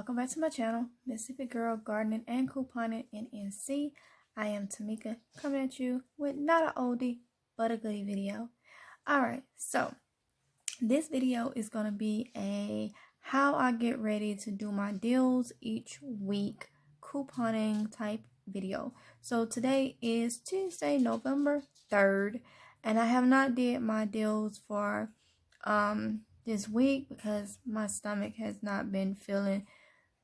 welcome back to my channel, Mississippi Girl Gardening and Couponing in NC. I am Tamika, coming at you with not an oldie but a goodie video. Alright, so this video is going to be a how I get ready to do my deals each week couponing type video. So today is Tuesday, November 3rd, and I have not did my deals for this week because my stomach has not been feeling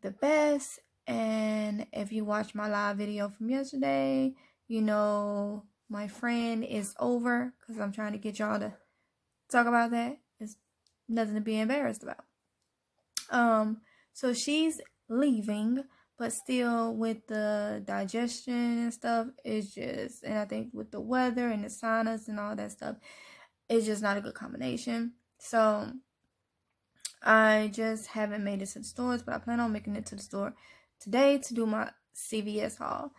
the best. And if you watch my live video from yesterday, you know my friend is over because I'm trying to get y'all to talk about that. It's nothing to be embarrassed about. So she's leaving, but still with the digestion and stuff, it's just, and I think with the weather and the sinus and all that stuff, it's just not a good combination. So I just haven't made it to the stores, but I plan on making it to the store today to do my CVS haul.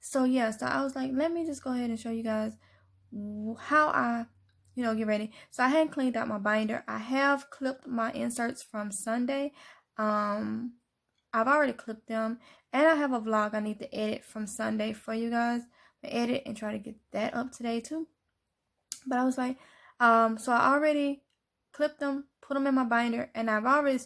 So yeah, so I was like, let me just go ahead and show you guys how I, get ready. So I hadn't cleaned out my binder. I have clipped my inserts from Sunday. I've already clipped them, and I have a vlog I need to edit from Sunday for you guys. Edit and try to get that up today too. But I was like, so I already clipped them, put them in my binder, and I've already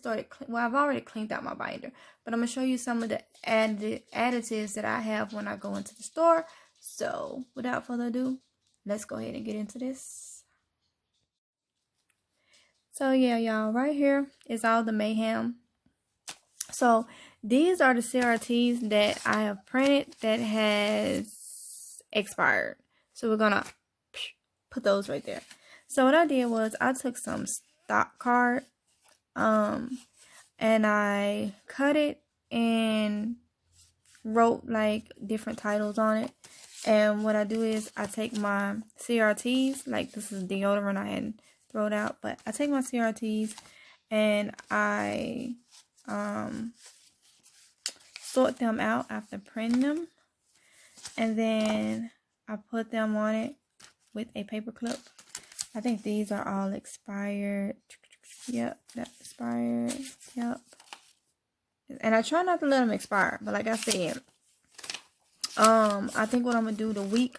cleaned out my binder. But I'm going to show you some of the additives that I have when I go into the store. So without further ado, let's go ahead and get into this. So yeah, y'all, right here is all the mayhem. So these are the CRTs that I have printed that has expired. So we're going to put those right there. So what I did was I took some stock card and I cut it and wrote like different titles on it. And what I do is I take my CRTs, like this is deodorant I hadn't thrown out, but I take my CRTs and I sort them out after printing them, and then I put them on it with a paper clip. I think these are all expired. Yep, that expired. Yep. And I try not to let them expire, but like I said, I think what I'm gonna do the week,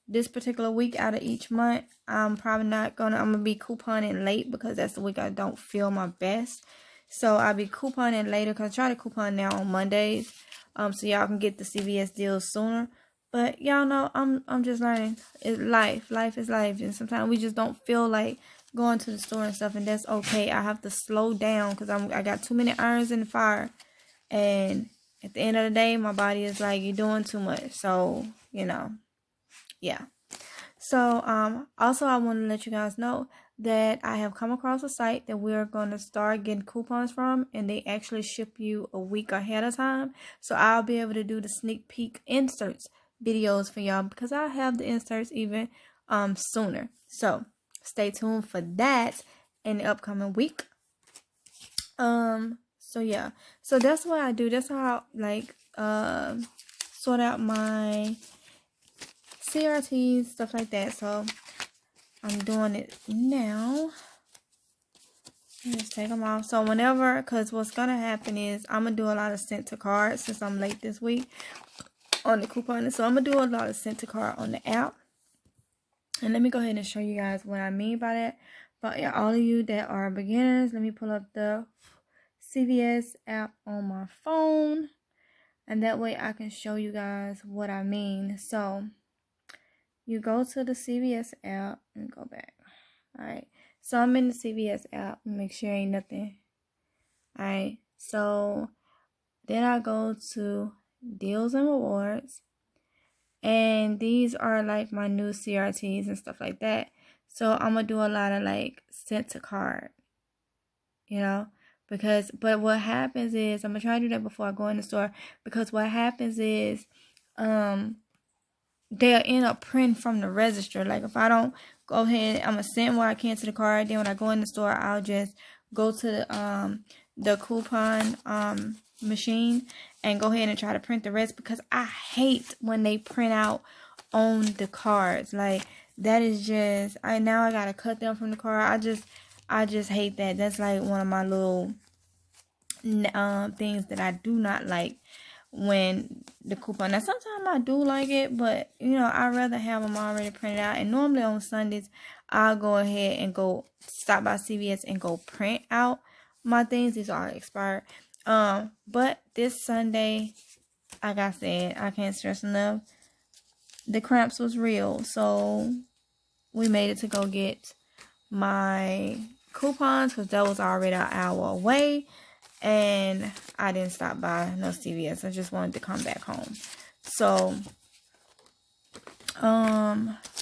this particular week out of each month, I'm gonna be couponing late because that's the week I don't feel my best. So I'll be couponing later because I try to coupon now on Mondays, so y'all can get the CVS deals sooner. But y'all know I'm just learning. It's life. Life is life, and sometimes we just don't feel like going to the store and stuff, and that's okay. I have to slow down because I got too many irons in the fire, and at the end of the day, my body is like, you're doing too much. So yeah. So also I want to let you guys know that I have come across a site that we're going to start getting coupons from, and they actually ship you a week ahead of time. So I'll be able to do the sneak peek inserts videos for y'all because I have the inserts even sooner. So stay tuned for that in the upcoming week. So yeah, so that's what I do. That's how I sort out my CRTs, stuff like that. So I'm doing it now. Just take them off. So whenever, because what's gonna happen is I'm gonna do a lot of sent to cards since I'm late this week on the coupon. So I'm gonna do a lot of sent to card on the app. And let me go ahead and show you guys what I mean by that. But yeah, all of you that are beginners, let me pull up the CVS app on my phone, and that way I can show you guys what I mean. So you go to the CVS app and go back. Alright, so I'm in the CVS app. Make sure ain't nothing. Alright, so then I go to deals and rewards, and these are like my new CRTs and stuff like that. So I'm gonna do a lot of like sent to card, but what happens is I'm gonna try to do that before I go in the store, because what happens is they'll end up printing from the register. Like if I don't go ahead, I'm gonna send what I can to the card. Then when I go in the store, I'll just go to the coupon machine and go ahead and try to print the rest, because I hate when they print out on the cards. Like that is just, I gotta cut them from the card. I just hate that. That's like one of my little things that I do not like when the coupon. Now sometimes I do like it, but I'd rather have them already printed out. And normally on Sundays I'll go ahead and go stop by CVS and go print out my things. These are expired. But this Sunday, like I said, I can't stress enough, the cramps was real, so we made it to go get my coupons because that was already an hour away, and I didn't stop by no CVS. I just wanted to come back home. So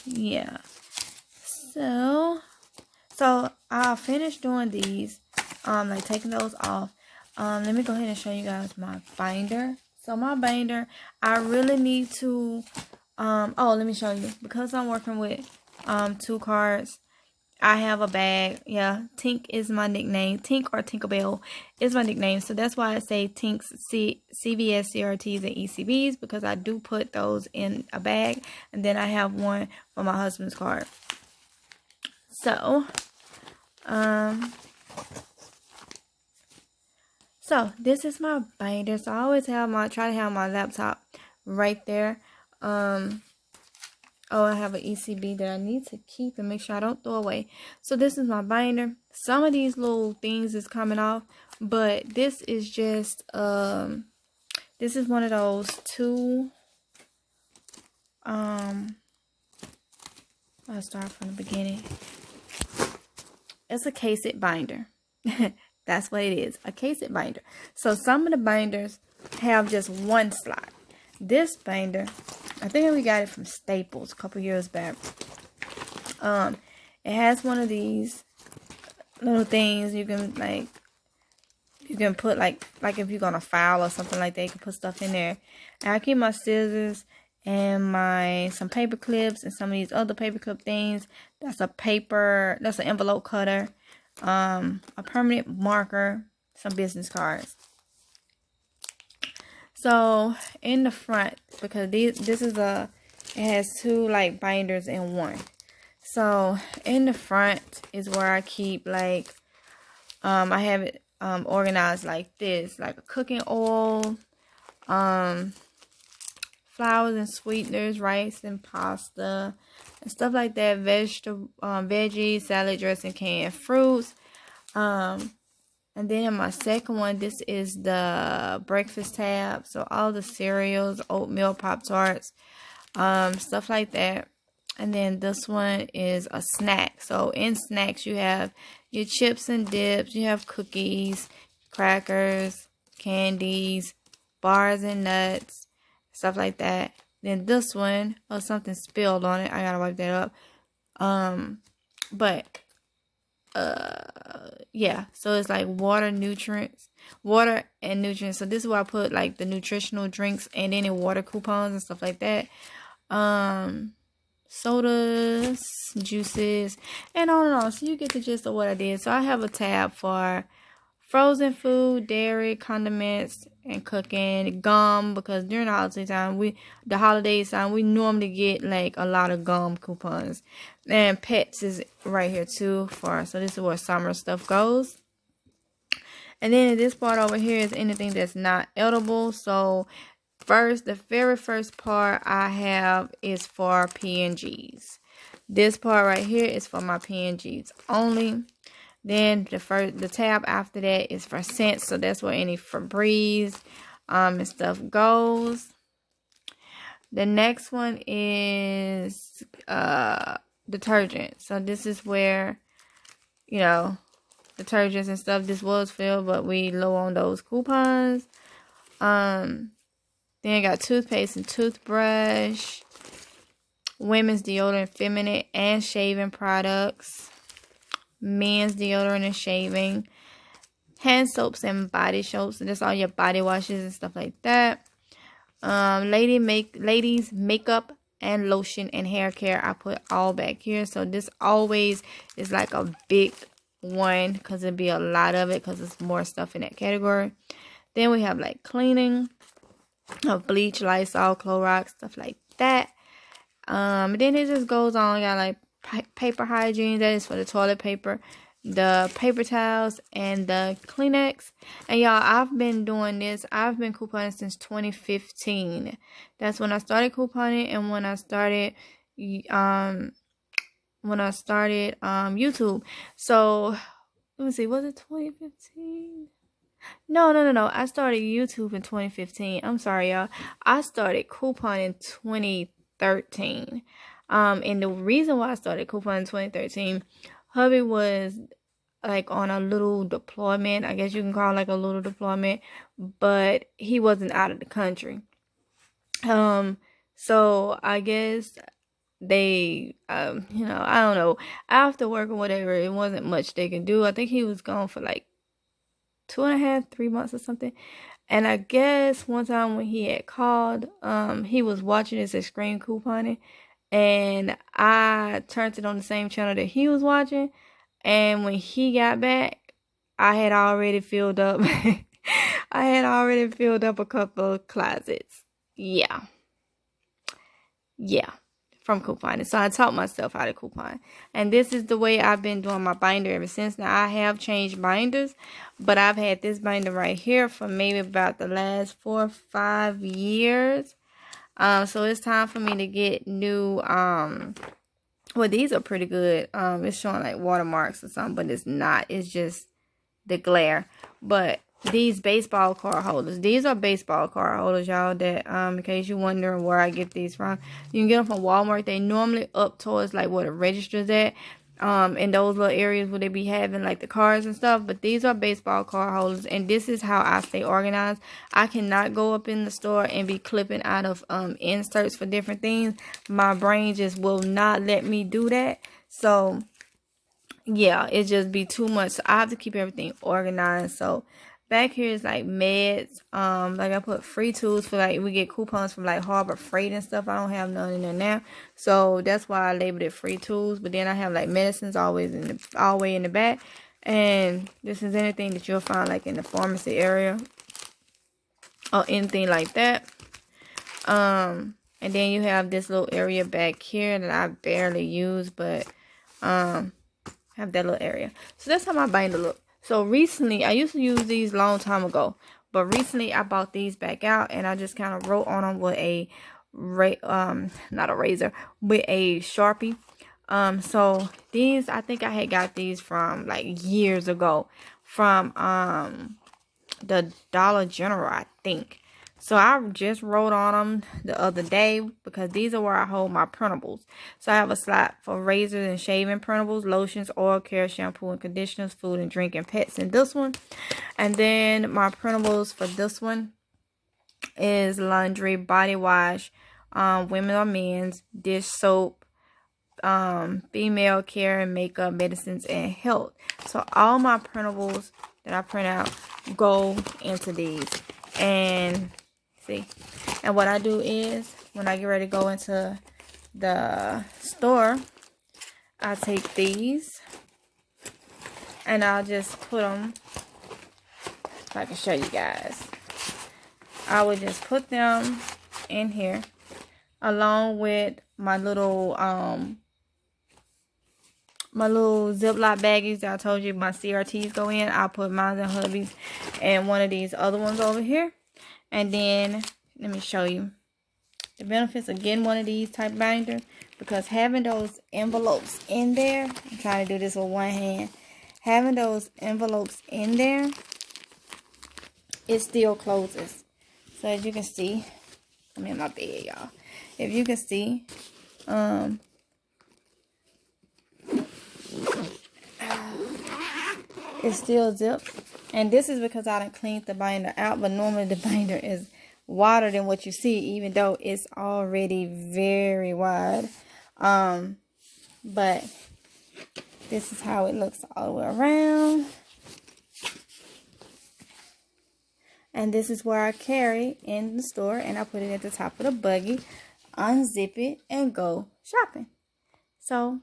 yeah, so I'll finish doing these, like taking those off. Let me go ahead and show you guys my binder. So my binder, I really need to let me show you, because I'm working with 2 cards. I have a bag. Yeah, Tink is my nickname. Tink or Tinkerbell is my nickname. So that's why I say Tinks, CVS, CRTs, and ECBs, because I do put those in a bag. And then I have one for my husband's card. So, this is my binder. So I always try to have my laptop right there. I have an ECB that I need to keep and make sure I don't throw away. So this is my binder. Some of these little things is coming off, but this is just this is one of those 2 I'll start from the beginning. It's a case-it binder. That's what it is, a case-it binder. So some of the binders have just 1 slot. This binder, I think we got it from Staples a couple years back. It has one of these little things you can put like if you're gonna file or something like that, you can put stuff in there. And I keep my scissors and some paper clips and some of these other paper clip things. That's an envelope cutter, a permanent marker, some business cards. So in the front, because it has 2 like binders in one. So in the front is where I keep I have it organized like this, like a cooking oil, flours and sweeteners, rice and pasta, and stuff like that, veggies, salad dressing, canned fruits. And then in my second one, this is the breakfast tab. So all the cereals, oatmeal, Pop-Tarts, stuff like that. And then this one is a snack. So in snacks, you have your chips and dips. You have cookies, crackers, candies, bars and nuts, stuff like that. Then this one, something spilled on it. I gotta wipe that up. Yeah, so it's like water and nutrients. So this is where I put like the nutritional drinks and any water coupons and stuff like that. Sodas, juices, and on and on. So you get the gist of what I did. So I have a tab for frozen food, dairy, condiments, and cooking, gum, because during the holiday time, we normally get like a lot of gum coupons. And pets is right here too, so this is where summer stuff goes. And then this part over here is anything that's not edible. So the very first part I have is for P&Gs. This part right here is for my P&Gs only. Then the tab after that is for scents. So that's where any Febreze and stuff goes. The next one is detergent. So this is where, detergents and stuff. This was filled, but we low on those coupons. Then I got toothpaste and toothbrush, women's deodorant, feminine and shaving products, men's deodorant and shaving, hand soaps and body soaps. And that's all your body washes and stuff like that. Ladies makeup and lotion and hair care, I put all back here. So this always is like a big one, because it'd be a lot of it, because it's more stuff in that category. Then we have like cleaning, bleach, Lysol, Clorox, stuff like that. Then it just goes on. Got like paper hygiene, that is for the toilet paper. the paper towels, and the Kleenex. And y'all, I've been doing this. I've been couponing since 2015. That's when I started couponing, and when I started YouTube. So let me see, was it 2015? No. I started YouTube in 2015. I'm sorry, y'all. I started couponing in 2013. And the reason why I started couponing in 2013, hubby was like on a little deployment. I guess you can call it like a little deployment, but he wasn't out of the country. So I guess they, I don't know, after work or whatever, it wasn't much they can do. I think he was gone for like 2.5, 3 months or something. And I guess one time when he had called, he was watching this extreme couponing, and I turned it on the same channel that he was watching. And when he got back, I had already filled up a couple of closets. Yeah, from couponing. So I taught myself how to coupon. And this is the way I've been doing my binder ever since. Now, I have changed binders, but I've had this binder right here for maybe about the last 4 or 5 years. So it's time for me to get new, well, these are pretty good. It's showing like watermarks or something, but it's not. It's just the glare. But these baseball card holders, these are baseball card holders, y'all, that in case you're wondering where I get these from, you can get them from Walmart. They normally up towards like where the register's at, in those little areas where they be having like the cards and stuff. But these are baseball card holders, and this is how I stay organized. I cannot go up in the store and be clipping out of inserts for different things. My brain just will not let me do that. So yeah, it just be too much. So I have to keep everything organized. So back here is like meds. Like I put free tools for, like, we get coupons from like Harbor Freight and stuff. I don't have none in there now, so that's why I labeled it free tools. But then I have like medicines always all way in the back. And this is anything that you'll find like in the pharmacy area or anything like that. And then you have this little area back here that I barely use, but have that little area. So that's how my binder look. So recently, I used to use these long time ago, but recently I bought these back out, and I just kind of wrote on them with a not a razor, with a Sharpie. So these, I think I had got these from like years ago from the Dollar General, I think. So I just wrote on them the other day because these are where I hold my printables. So I have a slot for razors and shaving printables, lotions, oil care, shampoo and conditioners, food and drink, and pets in this one. And then my printables for this one is laundry, body wash, women or men's, dish soap, female care and makeup, medicines, and health. So all my printables that I print out go into these. And see, and what I do is when I get ready to go into the store, I take these and I'll just put them, if I can show you guys, I would just put them in here along with my little Ziploc baggies that I told you my CRTs go in. I'll put mine and hubbies and one of these other ones over here. And then let me show you the benefits of getting one of these type binder, because having those envelopes in there, I'm trying to do this with one hand, having those envelopes in there, it still closes. So as you can see, I'm in my bed, y'all. If you can see, it's still zipped. And this is because I done cleaned the binder out, but normally the binder is wider than what you see, even though it's already very wide. But this is how it looks all the way around. And this is where I carry in the store, and I put it at the top of the buggy, unzip it, and go shopping. So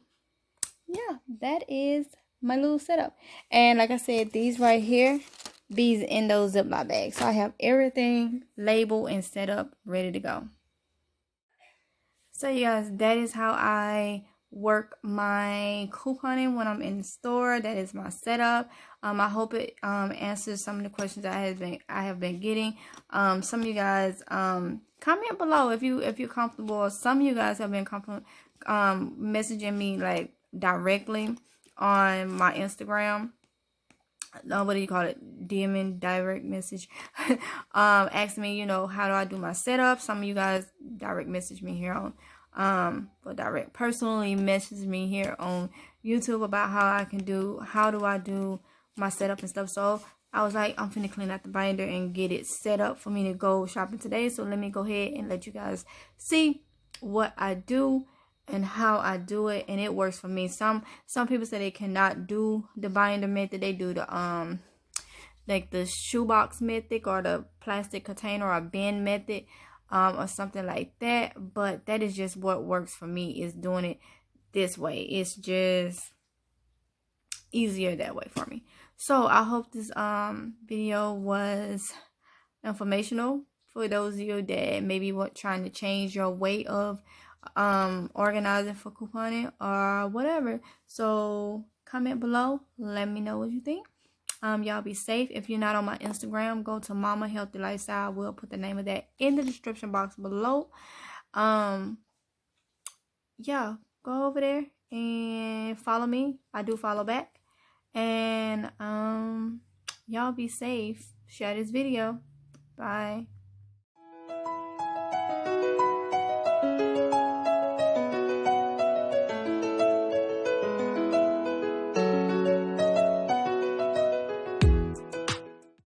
yeah, that is my little setup. And like I said, these right here, these in those Ziploc bags. So I have everything labeled and set up, ready to go. So you guys, that is how I work my couponing when I'm in the store. That is my setup. I hope it answers some of the questions I have been getting. Some of you guys comment below if you're comfortable. Some of you guys have been messaging me like directly on my Instagram. What do you call it? DMing, direct message. Asking me, how do I do my setup? Some of you guys direct message me here on personally message me here on YouTube about how do I do my setup and stuff. So I was like, I'm finna clean out the binder and get it set up for me to go shopping today. So let me go ahead and let you guys see what I do and how I do it, and it works for me. Some people say they cannot do the binder method. They do the like the shoebox method or the plastic container or bin method, or something like that. But that is just what works for me, is doing it this way. It's just easier that way for me. So I hope this video was informational for those of you that maybe trying to change your way of organizing for couponing or whatever. So comment below, let me know what you think. Y'all be safe. If you're not on my Instagram, go to mamahealthylifestyle. We'll put the name of that in the description box below. Yeah, go over there and follow me. I do follow back. And y'all be safe. Share this video. Bye.